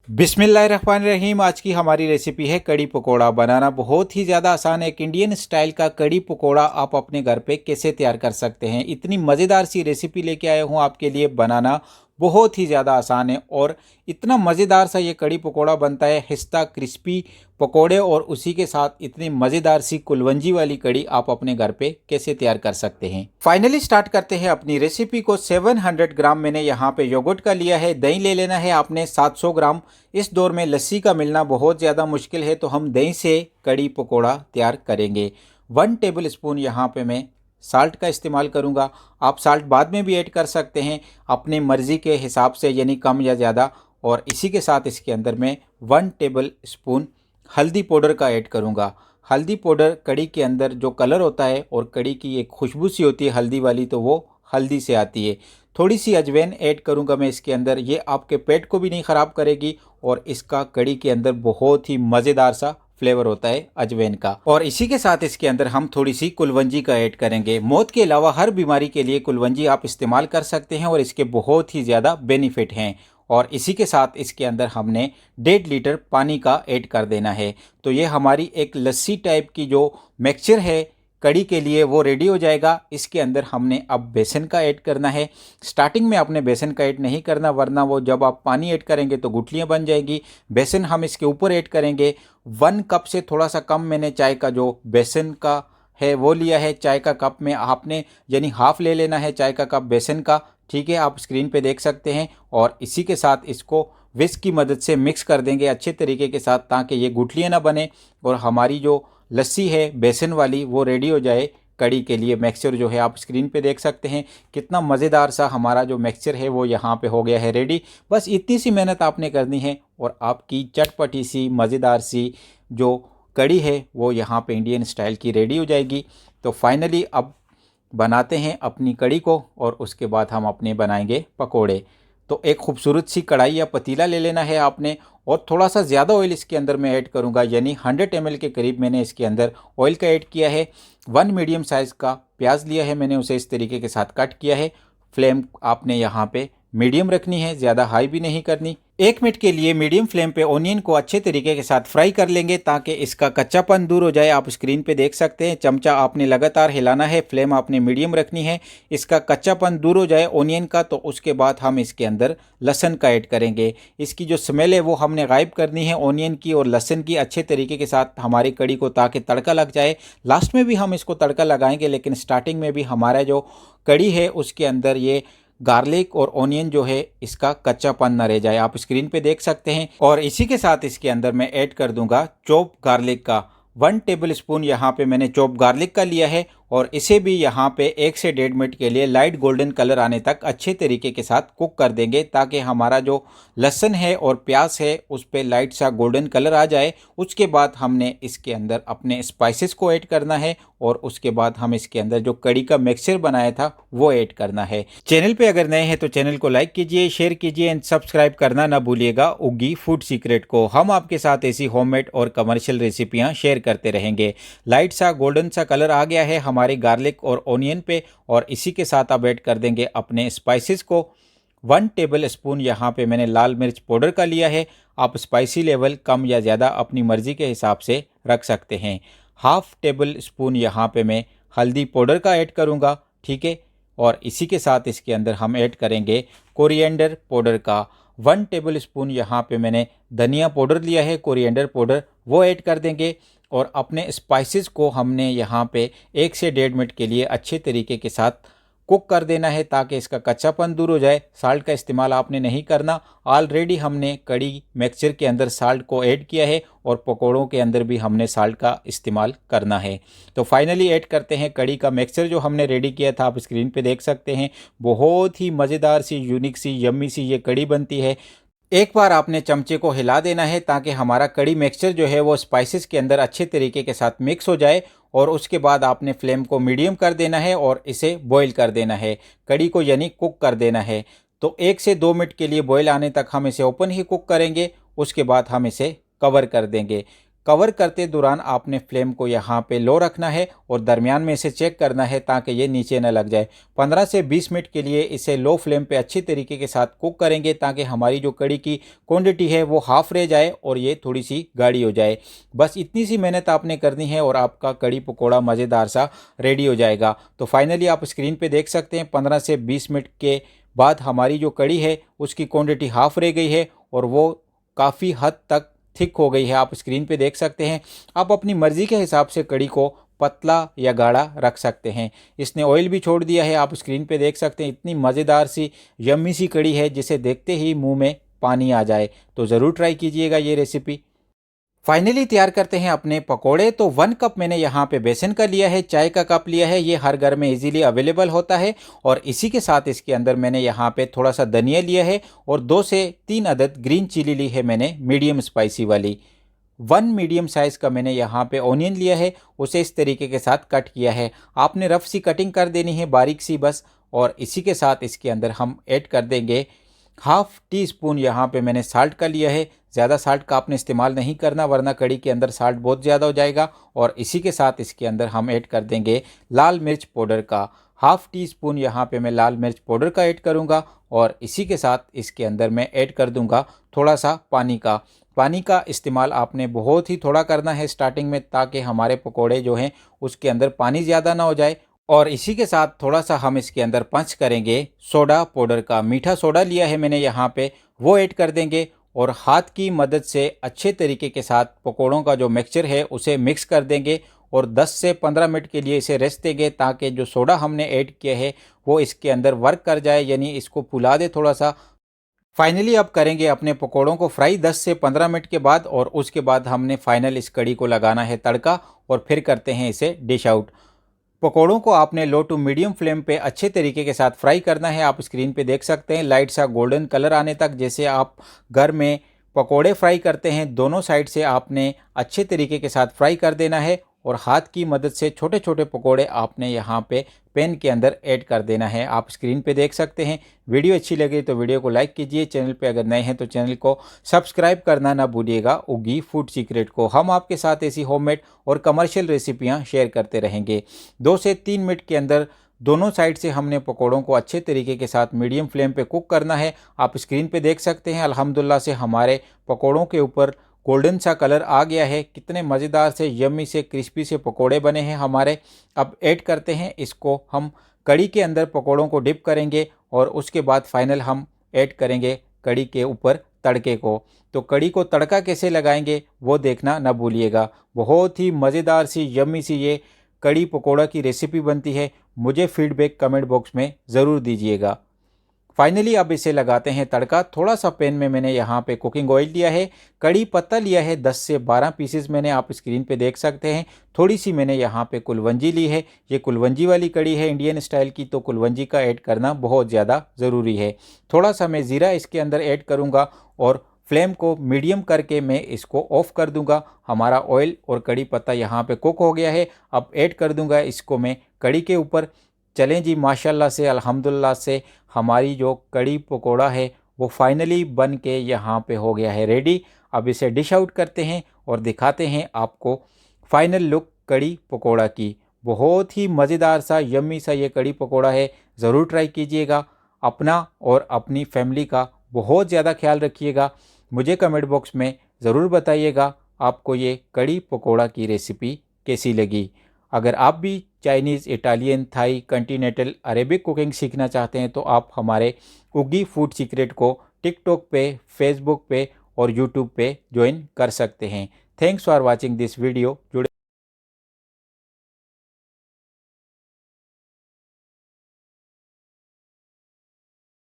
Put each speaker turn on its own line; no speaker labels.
बिस्मिल्लाहिर्रहमानिर्रहीम। आज की हमारी रेसिपी है कड़ी पकोड़ा। बनाना बहुत ही ज़्यादा आसान है। एक इंडियन स्टाइल का कड़ी पकोड़ा आप अपने घर पे कैसे तैयार कर सकते हैं, इतनी मज़ेदार सी रेसिपी लेके आया हूँ आपके लिए। बनाना बहुत ही ज़्यादा आसान है और इतना मज़ेदार सा ये कड़ी पकोड़ा बनता है, खिस्ता क्रिस्पी पकोड़े, और उसी के साथ इतनी मज़ेदार सी कुलवंजी वाली कड़ी आप अपने घर पे कैसे तैयार कर सकते हैं। फाइनली स्टार्ट करते हैं अपनी रेसिपी को। 700 ग्राम मैंने यहाँ पे योगर्ट का लिया है। दही ले लेना है आपने 700 ग्राम। इस दौर में लस्सी का मिलना बहुत ज़्यादा मुश्किल है, तो हम दही से कड़ी पकोड़ा तैयार करेंगे। 1 टेबल स्पून यहाँ पे मैं साल्ट का इस्तेमाल करूँगा। आप साल्ट बाद में भी ऐड कर सकते हैं अपनी मर्ज़ी के हिसाब से, यानी कम या ज़्यादा। और इसी के साथ इसके अंदर मैं 1 टेबल स्पून हल्दी पाउडर का ऐड करूँगा। हल्दी पाउडर कड़ी के अंदर जो कलर होता है और कड़ी की एक खुशबू सी होती है हल्दी वाली, तो वो हल्दी से आती है। थोड़ी सी अजवाइन ऐड करूँगा मैं इसके अंदर। ये आपके पेट को भी नहीं ख़राब करेगी और इसका कड़ी के अंदर बहुत ही मज़ेदार सा फ्लेवर होता है अजवाइन का। और इसी के साथ इसके अंदर हम थोड़ी सी कुलवंजी का ऐड करेंगे। मौत के अलावा हर बीमारी के लिए कुलवंजी आप इस्तेमाल कर सकते हैं और इसके बहुत ही ज़्यादा बेनिफिट हैं। और इसी के साथ इसके अंदर हमने 1.5 लीटर पानी का ऐड कर देना है। तो ये हमारी एक लस्सी टाइप की जो मिक्सचर है कड़ी के लिए वो रेडी हो जाएगा। इसके अंदर हमने अब बेसन का ऐड करना है। स्टार्टिंग में आपने बेसन का ऐड नहीं करना, वरना वो जब आप पानी ऐड करेंगे तो गुठलियाँ बन जाएगी। बेसन हम इसके ऊपर ऐड करेंगे। 1 कप से थोड़ा सा कम मैंने चाय का जो बेसन का है वो लिया है। चाय का कप में आपने यानी हाफ ले लेना है चाय का कप बेसन का। ठीक है, आप स्क्रीन पे देख सकते हैं। और इसी के साथ इसको विस्क की मदद से मिक्स कर देंगे अच्छे तरीके के साथ, ताकि ये गुठलियाँ ना बने और हमारी जो लस्सी है बेसन वाली वो रेडी हो जाए कड़ी के लिए। मिक्सचर जो है आप स्क्रीन पे देख सकते हैं कितना मज़ेदार सा हमारा जो मिक्सचर है वो यहाँ पे हो गया है रेडी। बस इतनी सी मेहनत आपने करनी है और आपकी चटपटी सी मज़ेदार सी जो कड़ी है वो यहाँ पे इंडियन स्टाइल की रेडी हो जाएगी। तो फाइनली अब बनाते हैं अपनी कड़ी को और उसके बाद हम अपने बनाएंगे पकोड़े। तो एक खूबसूरत सी कढ़ाई या पतीला ले लेना है आपने और थोड़ा सा ज़्यादा ऑयल इसके अंदर मैं ऐड करूँगा, यानी 100 ml के करीब मैंने इसके अंदर ऑयल का ऐड किया है। 1 मीडियम साइज़ का प्याज लिया है मैंने, उसे इस तरीके के साथ कट किया है। फ्लेम आपने यहाँ पे मीडियम रखनी है, ज़्यादा हाई भी नहीं करनी। 1 मिनट के लिए मीडियम फ्लेम पे ऑनियन को अच्छे तरीके के साथ फ्राई कर लेंगे ताकि इसका कच्चापन दूर हो जाए। आप स्क्रीन पे देख सकते हैं चमचा आपने लगातार हिलाना है, फ्लेम आपने मीडियम रखनी है। इसका कच्चापन दूर हो जाए ऑनियन का, तो उसके बाद हम इसके अंदर लहसुन का ऐड करेंगे। इसकी जो स्मेल है वो हमने गायब करनी है ऑनियन की और लहसुन की अच्छे तरीके के साथ हमारी कड़ी को, ताकि तड़का लग जाए। लास्ट में भी हम इसको तड़का लगाएंगे, लेकिन स्टार्टिंग में भी हमारा जो कड़ी है उसके अंदर ये गार्लिक और ऑनियन जो है इसका कच्चापन न रह जाए। आप स्क्रीन पे देख सकते हैं। और इसी के साथ इसके अंदर मैं ऐड कर दूंगा चॉप गार्लिक का 1 टेबल स्पून। यहाँ पे मैंने चॉप गार्लिक का लिया है और इसे भी यहाँ पे 1 से 1.5 मिनट के लिए लाइट गोल्डन कलर आने तक अच्छे तरीके के साथ कुक कर देंगे, ताकि हमारा जो लहसुन है और प्याज है उस पर लाइट सा गोल्डन कलर आ जाए। उसके बाद हमने इसके अंदर अपने स्पाइसेस को ऐड करना है और उसके बाद हम इसके अंदर जो कड़ी का मिक्सचर बनाया था वो ऐड करना है। चैनल पे अगर नए हैं तो चैनल को लाइक कीजिए, शेयर कीजिए एंड सब्सक्राइब करना ना भूलिएगा उगी फूड सीक्रेट को। हम आपके साथ ऐसी होममेड और कमर्शियल रेसिपियाँ शेयर करते रहेंगे। लाइट सा गोल्डन सा कलर आ गया है हमारे गार्लिक और ऑनियन पे, और इसी के साथ आप ऐड कर देंगे अपने स्पाइसेस को। 1 टेबल स्पून यहाँ पे मैंने लाल मिर्च पाउडर का लिया है। आप स्पाइसी लेवल कम या ज़्यादा अपनी मर्ज़ी के हिसाब से रख सकते हैं। हाफ टेबल स्पून यहाँ पे मैं हल्दी पाउडर का ऐड करूँगा। ठीक है, और इसी के साथ इसके अंदर हम ऐड करेंगे कोरिएंडर पाउडर का 1 टेबल स्पून। यहाँ पे मैंने धनिया पाउडर लिया है, कोरिएंडर पाउडर वो ऐड कर देंगे। और अपने स्पाइसेस को हमने यहाँ पे 1 से 1.5 मिनट के लिए अच्छे तरीके के साथ कुक कर देना है, ताकि इसका कच्चापन दूर हो जाए। साल्ट का इस्तेमाल आपने नहीं करना। ऑलरेडी हमने कड़ी मिक्सचर के अंदर साल्ट को ऐड किया है और पकोड़ों के अंदर भी हमने साल्ट का इस्तेमाल करना है। तो फाइनली ऐड करते हैं कड़ी का मिक्सचर जो हमने रेडी किया था। आप स्क्रीन पे देख सकते हैं बहुत ही मज़ेदार सी, यूनिक सी, यम्मी सी ये कड़ी बनती है। एक बार आपने चमचे को हिला देना है ताकि हमारा कड़ी मिक्सचर जो है वो स्पाइसेस के अंदर अच्छे तरीके के साथ मिक्स हो जाए। और उसके बाद आपने फ्लेम को मीडियम कर देना है और इसे बॉईल कर देना है, कड़ी को यानी कुक कर देना है। तो 1 से 2 मिनट के लिए बॉईल आने तक हम इसे ओपन ही कुक करेंगे। उसके बाद हम इसे कवर कर देंगे। कवर करते दौरान आपने फ्लेम को यहाँ पे लो रखना है और दरमियान में इसे चेक करना है ताकि ये नीचे न लग जाए। 15 से 20 मिनट के लिए इसे लो फ्लेम पे अच्छी तरीके के साथ कुक करेंगे ताकि हमारी जो कड़ी की क्वांटिटी है वो हाफ रह जाए और ये थोड़ी सी गाढ़ी हो जाए। बस इतनी सी मेहनत आपने करनी है और आपका कड़ी पकौड़ा मज़ेदार सा रेडी हो जाएगा। तो फाइनली आप स्क्रीन पे देख सकते हैं 15 से 20 मिनट के बाद हमारी जो कड़ी है उसकी क्वांटिटी हाफ रह गई है और वो काफ़ी हद तक थिक हो गई है। आप स्क्रीन पे देख सकते हैं। आप अपनी मर्ज़ी के हिसाब से कड़ी को पतला या गाढ़ा रख सकते हैं। इसने ऑयल भी छोड़ दिया है, आप स्क्रीन पे देख सकते हैं। इतनी मज़ेदार सी यम्मी सी कड़ी है जिसे देखते ही मुंह में पानी आ जाए। तो ज़रूर ट्राई कीजिएगा ये रेसिपी। फाइनली तैयार करते हैं अपने पकोड़े। तो 1 कप मैंने यहाँ पे बेसन का लिया है, चाय का कप लिया है, ये हर घर में इजीली अवेलेबल होता है। और इसी के साथ इसके अंदर मैंने यहाँ पे थोड़ा सा धनिया लिया है और 2 से 3 अदद ग्रीन चिली ली है मैंने मीडियम स्पाइसी वाली। 1 मीडियम साइज़ का मैंने यहाँ पे ऑनियन लिया है, उसे इस तरीके के साथ कट किया है। आपने रफ सी कटिंग कर देनी है, बारीक सी बस। और इसी के साथ इसके अंदर हम ऐड कर देंगे हाफ़ टी स्पून यहाँ पे मैंने साल्ट का लिया है। ज़्यादा साल्ट का आपने इस्तेमाल नहीं करना वरना कड़ी के अंदर साल्ट बहुत ज़्यादा हो जाएगा। और इसी के साथ इसके अंदर हम ऐड कर देंगे लाल मिर्च पाउडर का हाफ़ टी स्पून यहाँ पे मैं लाल मिर्च पाउडर का ऐड करूँगा। और इसी के साथ इसके अंदर मैं ऐड कर दूँगा थोड़ा सा पानी का। पानी का इस्तेमाल आपने बहुत ही थोड़ा करना है स्टार्टिंग में ताकि हमारे पकोड़े जो हैं उसके अंदर पानी ज़्यादा ना हो जाए। और इसी के साथ थोड़ा सा हम इसके अंदर पंच करेंगे सोडा पाउडर का। मीठा सोडा लिया है मैंने यहाँ पे, वो ऐड कर देंगे और हाथ की मदद से अच्छे तरीके के साथ पकोड़ों का जो मिक्सचर है उसे मिक्स कर देंगे और 10 से 15 मिनट के लिए इसे रेस्ट देंगे ताकि जो सोडा हमने ऐड किया है वो इसके अंदर वर्क कर जाए, यानी इसको फुला दे थोड़ा सा। फाइनली अब करेंगे अपने पकोड़ों को फ्राई 10 से 15 मिनट के बाद और उसके बाद हमने फाइनल इस कड़ी को लगाना है तड़का और फिर करते हैं इसे डिश आउट। पकोड़ों को आपने लो टू मीडियम फ्लेम पे अच्छे तरीके के साथ फ्राई करना है। आप स्क्रीन पे देख सकते हैं लाइट सा गोल्डन कलर आने तक, जैसे आप घर में पकोड़े फ्राई करते हैं दोनों साइड से आपने अच्छे तरीके के साथ फ्राई कर देना है। और हाथ की मदद से छोटे छोटे पकोड़े आपने यहाँ पे पैन के अंदर ऐड कर देना है। आप स्क्रीन पे देख सकते हैं। वीडियो अच्छी लगी तो वीडियो को लाइक कीजिए, चैनल पे अगर नए हैं तो चैनल को सब्सक्राइब करना ना भूलिएगा। उगी फूड सीक्रेट को हम आपके साथ ऐसी होममेड और कमर्शियल रेसिपियाँ शेयर करते रहेंगे। 2 से 3 मिनट के अंदर दोनों साइड से हमने पकोड़ों को अच्छे तरीके के साथ मीडियम फ्लेम पे कुक करना है। आप स्क्रीन पे देख सकते हैं अल्हम्दुलिल्लाह से हमारे पकोड़ों के ऊपर गोल्डन सा कलर आ गया है। कितने मज़ेदार से यम्मी से क्रिस्पी से पकोड़े बने हैं हमारे। अब ऐड करते हैं इसको हम कड़ी के अंदर, पकोड़ों को डिप करेंगे और उसके बाद फाइनल हम ऐड करेंगे कड़ी के ऊपर तड़के को। तो कड़ी को तड़का कैसे लगाएंगे वो देखना ना भूलिएगा। बहुत ही मज़ेदार सी यम्मी सी ये कड़ी पकोड़ा की रेसिपी बनती है। मुझे फीडबैक कमेंट बॉक्स में ज़रूर दीजिएगा। फाइनली अब इसे लगाते हैं तड़का। थोड़ा सा पैन में मैंने यहाँ पे कुकिंग ऑयल लिया है, कड़ी पत्ता लिया है 10 से 12 पीसेस मैंने, आप स्क्रीन पे देख सकते हैं। थोड़ी सी मैंने यहाँ पे कुलवंजी ली है, ये कुलवंजी वाली कड़ी है इंडियन स्टाइल की, तो कुलवंजी का ऐड करना बहुत ज़्यादा ज़रूरी है। थोड़ा सा मैं ज़ीरा इसके अंदर ऐड करूँगा और फ्लेम को मीडियम करके मैं इसको ऑफ़ कर दूंगा। हमारा ऑयल और कड़ी पत्ता यहाँ पे कुक हो गया है। अब ऐड कर दूंगा इसको मैं कड़ी के ऊपर। चलें जी, माशाल्लाह से अल्हम्दुलिल्लाह से हमारी जो कड़ी पकोड़ा है वो फाइनली बन के यहाँ पे हो गया है रेडी। अब इसे डिश आउट करते हैं और दिखाते हैं आपको फाइनल लुक कड़ी पकोड़ा की। बहुत ही मज़ेदार सा यम्मी सा ये कड़ी पकोड़ा है, ज़रूर ट्राई कीजिएगा। अपना और अपनी फैमिली का बहुत ज़्यादा ख्याल रखिएगा। मुझे कमेंट बॉक्स में ज़रूर बताइएगा आपको ये कड़ी पकोड़ा की रेसिपी कैसी लगी। अगर आप भी Chinese, Italian, Thai, continental, Arabic cooking सीखना चाहते हैं तो आप हमारे उगी फूड सीक्रेट को टिकटॉक पे, फेसबुक पे और यूट्यूब पे ज्वाइन कर सकते हैं। Thanks for watching this video. जुड़े